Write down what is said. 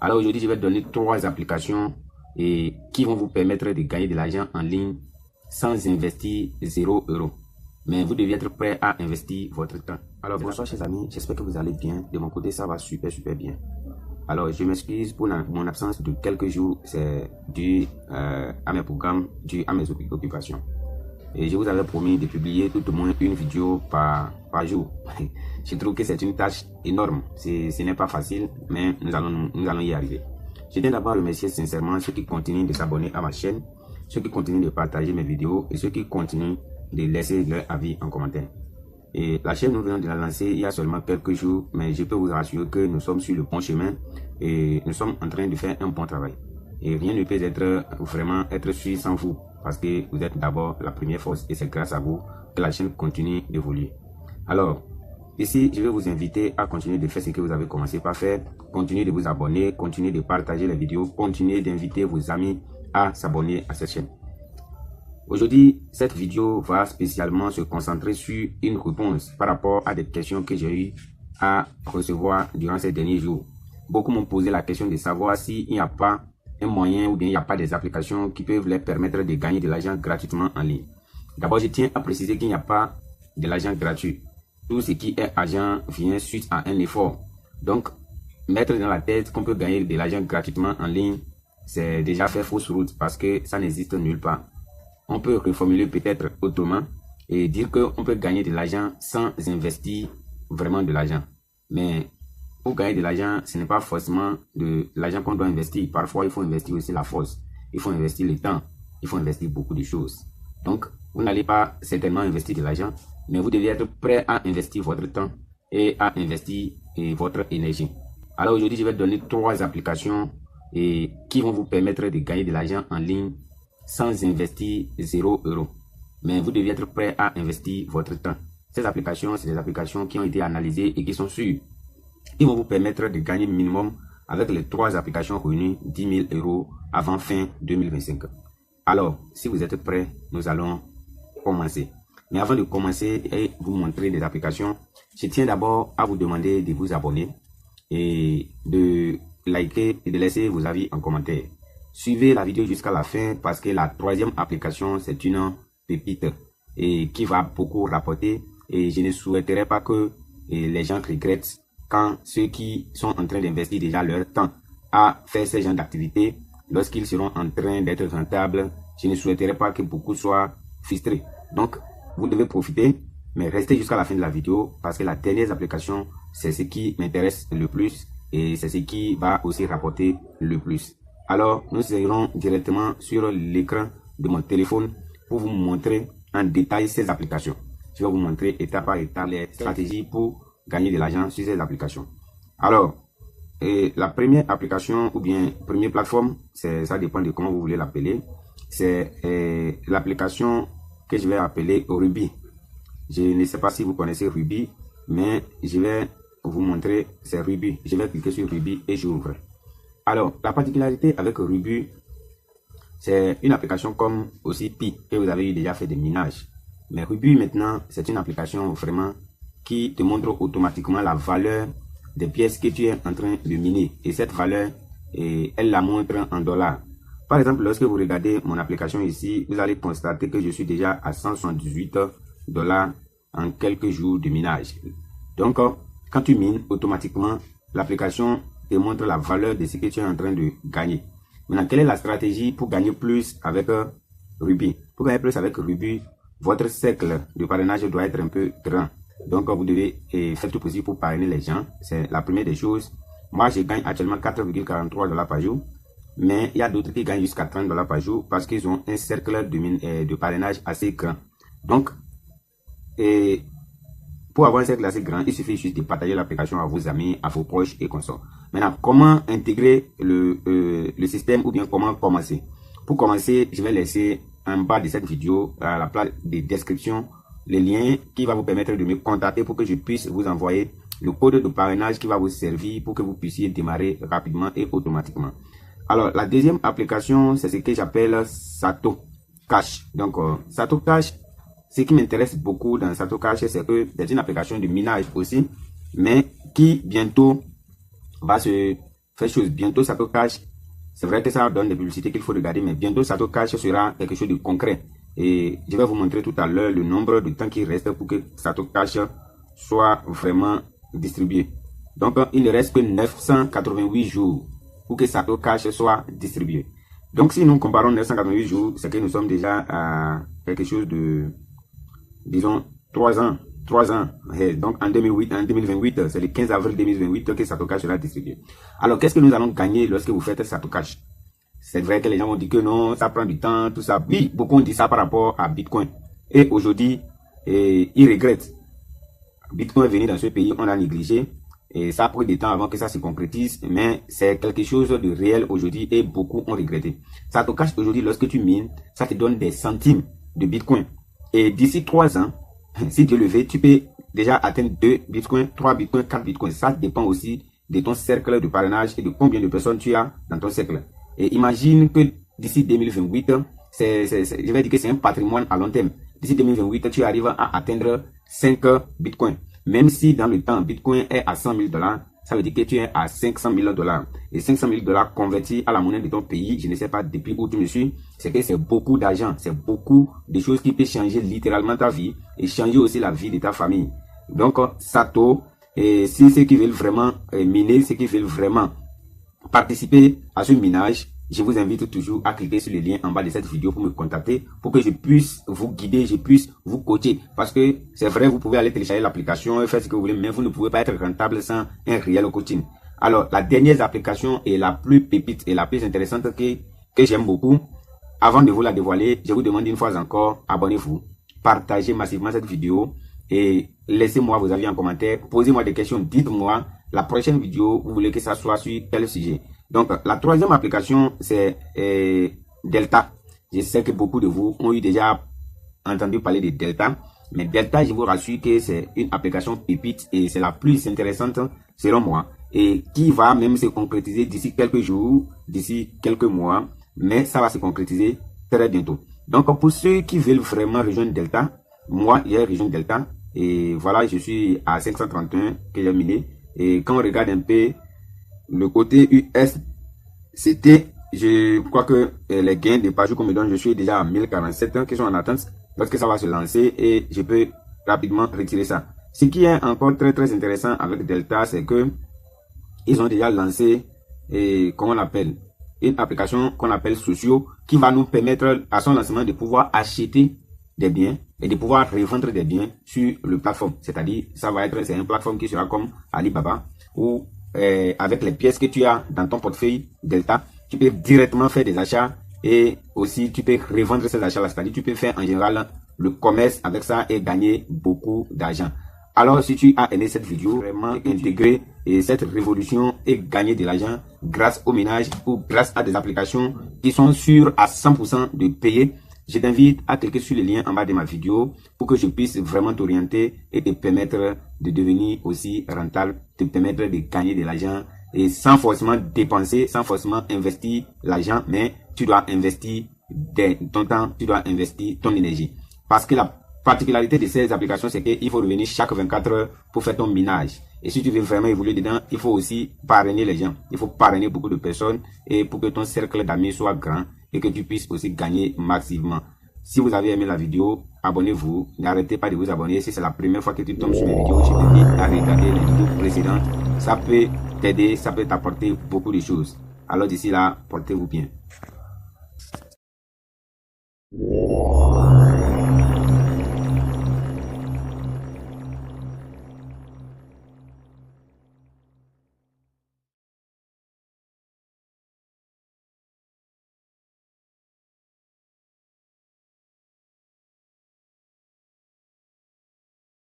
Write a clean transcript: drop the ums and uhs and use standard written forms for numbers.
Alors aujourd'hui, je vais donner 3 applications qui vont vous permettre de gagner de l'argent en ligne sans investir 0 €. Mais vous devez être prêt à investir votre temps. Alors bonsoir chers amis, j'espère que vous allez bien. De mon côté, ça va super bien. Alors je m'excuse pour mon absence de quelques jours, c'est dû à mes programmes, dû à mes occupations. Et je vous avais promis de publier tout au moins une vidéo par jour. Je trouve que c'est une tâche énorme. Ce n'est pas facile, mais nous allons y arriver. Je tiens d'abord à remercier sincèrement ceux qui continuent de s'abonner à ma chaîne, ceux qui continuent de partager mes vidéos et ceux qui continuent de laisser leur avis en commentaire. Et la chaîne, nous venons de la lancer il y a seulement quelques jours, mais je peux vous rassurer que nous sommes sur le bon chemin et nous sommes en train de faire un bon travail. Et rien ne peut être sûr sans vous, parce que vous êtes d'abord la première force et c'est grâce à vous que la chaîne continue d'évoluer. Alors, ici, je vais vous inviter à continuer de faire ce que vous avez commencé par faire. Continuez de vous abonner, continuez de partager les vidéos, continuez d'inviter vos amis à s'abonner à cette chaîne. Aujourd'hui, cette vidéo va spécialement se concentrer sur une réponse par rapport à des questions que j'ai eu à recevoir durant ces derniers jours. Beaucoup m'ont posé la question de savoir s'il n'y a pas un moyen ou bien il n'y a pas des applications qui peuvent leur permettre de gagner de l'argent gratuitement en ligne. D'abord, je tiens à préciser qu'il n'y a pas de l'argent gratuit. Tout ce qui est argent vient suite à un effort. Donc, mettre dans la tête qu'on peut gagner de l'argent gratuitement en ligne, c'est déjà faire fausse route parce que ça n'existe nulle part. On peut reformuler peut-être autrement et dire qu'on peut gagner de l'argent sans investir vraiment de l'argent. Mais pour gagner de l'argent, ce n'est pas forcément de l'argent qu'on doit investir. Parfois, il faut investir aussi la force. Il faut investir le temps. Il faut investir beaucoup de choses. Donc, vous n'allez pas certainement investir de l'argent, mais vous devez être prêt à investir votre temps et à investir votre énergie. Alors aujourd'hui, je vais donner 3 applications qui vont vous permettre de gagner de l'argent en ligne sans investir 0 €. Mais vous devez être prêt à investir votre temps. Ces applications, c'est des applications qui ont été analysées et qui sont sûres. Ils vont vous permettre de gagner minimum avec les 3 applications réunies 10 000 € avant fin 2025. Alors, si vous êtes prêts, nous allons commencer. Mais avant de commencer et vous montrer des applications, je tiens d'abord à vous demander de vous abonner et de liker et de laisser vos avis en commentaire. Suivez la vidéo jusqu'à la fin parce que la 3e application, c'est une pépite et qui va beaucoup rapporter. Et je ne souhaiterais pas que les gens regrettent quand ceux qui sont en train d'investir déjà leur temps à faire ce genre d'activité, lorsqu'ils seront en train d'être rentables, je ne souhaiterais pas que beaucoup soient frustrés. Donc, vous devez profiter, mais restez jusqu'à la fin de la vidéo parce que la dernière application, c'est ce qui m'intéresse le plus et c'est ce qui va aussi rapporter le plus. Alors, nous serons directement sur l'écran de mon téléphone pour vous montrer en détail ces applications. Je vais vous montrer étape par étape les stratégies pour gagner de l'argent sur ces applications. Alors, la première application ou bien première plateforme, ça dépend de comment vous voulez l'appeler. C'est l'application que je vais appeler Ruby. Je ne sais pas si vous connaissez Ruby, mais je vais vous montrer, c'est Ruby. Je vais cliquer sur Ruby et j'ouvre. Alors, la particularité avec Ruby, c'est une application comme aussi Pi, que vous avez déjà fait des minages. Mais Ruby maintenant, c'est une application vraiment qui te montre automatiquement la valeur des pièces que tu es en train de miner. Et cette valeur, elle la montre en dollars. Par exemple, lorsque vous regardez mon application ici, vous allez constater que je suis déjà à 178 $ en quelques jours de minage. Donc, quand tu mines, automatiquement, l'application te montre la valeur de ce que tu es en train de gagner. Maintenant, quelle est la stratégie pour gagner plus avec Ruby? Pour gagner plus avec Ruby, votre cercle de parrainage doit être un peu grand. Donc, vous devez faire tout possible pour parrainer les gens. C'est la première des choses. Moi, je gagne actuellement 4,43 $ par jour. Mais il y a d'autres qui gagnent jusqu'à 30 $ par jour parce qu'ils ont un cercle de parrainage assez grand. Donc, pour avoir un cercle assez grand, il suffit juste de partager l'application à vos amis, à vos proches et consorts. Maintenant, comment intégrer le système ou bien comment commencer? Pour commencer, je vais laisser en bas de cette vidéo, à la place de description, le lien qui va vous permettre de me contacter pour que je puisse vous envoyer le code de parrainage qui va vous servir pour que vous puissiez démarrer rapidement et automatiquement. Alors, la deuxième application, c'est ce que j'appelle Satocash. Donc, Satocash, ce qui m'intéresse beaucoup dans Satocash, c'est que c'est une application de minage aussi, mais qui bientôt va se faire chose. Bientôt, Satocash Cash, c'est vrai que ça donne des publicités qu'il faut regarder, mais bientôt, Satocash Cash sera quelque chose de concret. Et je vais vous montrer tout à l'heure le nombre de temps qu'il reste pour que Satocash Cash soit vraiment distribué. Donc, il ne reste que 988 jours pour que Satocash Cash soit distribué. Donc, si nous comparons 988 jours, c'est que nous sommes déjà à quelque chose de, disons, 3 ans. 3 ans. Et donc, en 2028, c'est le 15 avril 2028 que Satocash sera distribué. Alors, qu'est-ce que nous allons gagner lorsque vous faites Satocash? C'est vrai que les gens vont dire que non, ça prend du temps, tout ça. Oui, beaucoup ont dit ça par rapport à Bitcoin. Et aujourd'hui, ils regrettent. Bitcoin est venu dans ce pays, on l'a négligé. Et ça a pris du temps avant que ça se concrétise, mais c'est quelque chose de réel aujourd'hui et beaucoup ont regretté. Satocash aujourd'hui, lorsque tu mines, ça te donne des centimes de Bitcoin. Et d'ici 3 ans, si tu le veux, tu peux déjà atteindre 2 Bitcoins, 3 Bitcoins, 4 Bitcoins. Ça dépend aussi de ton cercle de parrainage et de combien de personnes tu as dans ton cercle. Et imagine que d'ici 2028, je vais dire que c'est un patrimoine à long terme. D'ici 2028, tu arrives à atteindre 5 Bitcoins. Même si dans le temps, Bitcoin est à 100 000 $, ça veut dire que tu es à 500 000 $. Et 500 000 $ convertis à la monnaie de ton pays, je ne sais pas depuis où tu me suis, c'est que c'est beaucoup d'argent. C'est beaucoup de choses qui peuvent changer littéralement ta vie et changer aussi la vie de ta famille. Donc, Sato, et si ceux qui veulent vraiment miner, ceux qui veulent vraiment participer à ce minage, je vous invite toujours à cliquer sur le lien en bas de cette vidéo pour me contacter, pour que je puisse vous guider, je puisse vous coacher. Parce que c'est vrai, vous pouvez aller télécharger l'application et faire ce que vous voulez, mais vous ne pouvez pas être rentable sans un réel coaching. Alors, la dernière application est la plus pépite et la plus intéressante que j'aime beaucoup. Avant de vous la dévoiler, je vous demande une fois encore, abonnez-vous, partagez massivement cette vidéo et laissez-moi vos avis en commentaire. Posez-moi des questions, dites-moi la prochaine vidéo, vous voulez que ça soit sur quel sujet. Donc, la troisième application, c'est Delta. Je sais que beaucoup de vous ont eu déjà entendu parler de Delta. Mais Delta, je vous rassure que c'est une application pépite et c'est la plus intéressante selon moi. Et qui va même se concrétiser d'ici quelques jours, d'ici quelques mois. Mais ça va se concrétiser très bientôt. Donc, pour ceux qui veulent vraiment rejoindre Delta, moi, j'ai rejoint Delta. Et voilà, je suis à 531 que j'ai miné. Et quand on regarde un peu le côté USDT, je crois que les gains de par jour qu'on me donne, je suis déjà à 1047 qui sont en attente. Lorsque ça va se lancer et je peux rapidement retirer ça. Ce qui est encore très intéressant avec Delta, c'est que ils ont déjà lancé comment on appelle une application qu'on appelle Socio qui va nous permettre à son lancement de pouvoir acheter des biens et de pouvoir revendre des biens sur le plateforme. C'est-à-dire, c'est une plateforme qui sera comme Alibaba où avec les pièces que tu as dans ton portefeuille Delta, tu peux directement faire des achats et aussi tu peux revendre ces achats-là. C'est-à-dire, tu peux faire en général le commerce avec ça et gagner beaucoup d'argent. Alors, si tu as aimé cette vidéo, vraiment intégrer cette révolution et gagner de l'argent grâce au ménage ou grâce à des applications qui sont sûres à 100% de payer, je t'invite à cliquer sur le lien en bas de ma vidéo pour que je puisse vraiment t'orienter et te permettre de devenir aussi rentable, te permettre de gagner de l'argent et sans forcément dépenser, sans forcément investir l'argent, mais tu dois investir ton temps, tu dois investir ton énergie. Parce que la particularité de ces applications, c'est qu'il faut revenir chaque 24 heures pour faire ton minage. Et si tu veux vraiment évoluer dedans, il faut aussi parrainer les gens. Il faut parrainer beaucoup de personnes et pour que ton cercle d'amis soit grand et que tu puisses aussi gagner massivement. Si vous avez aimé la vidéo, abonnez-vous. N'arrêtez pas de vous abonner. Si c'est la première fois que tu tombes sur mes vidéos, je t'invite à regarder les vidéos précédentes. Ça peut t'aider, ça peut t'apporter beaucoup de choses. Alors d'ici là, portez-vous bien.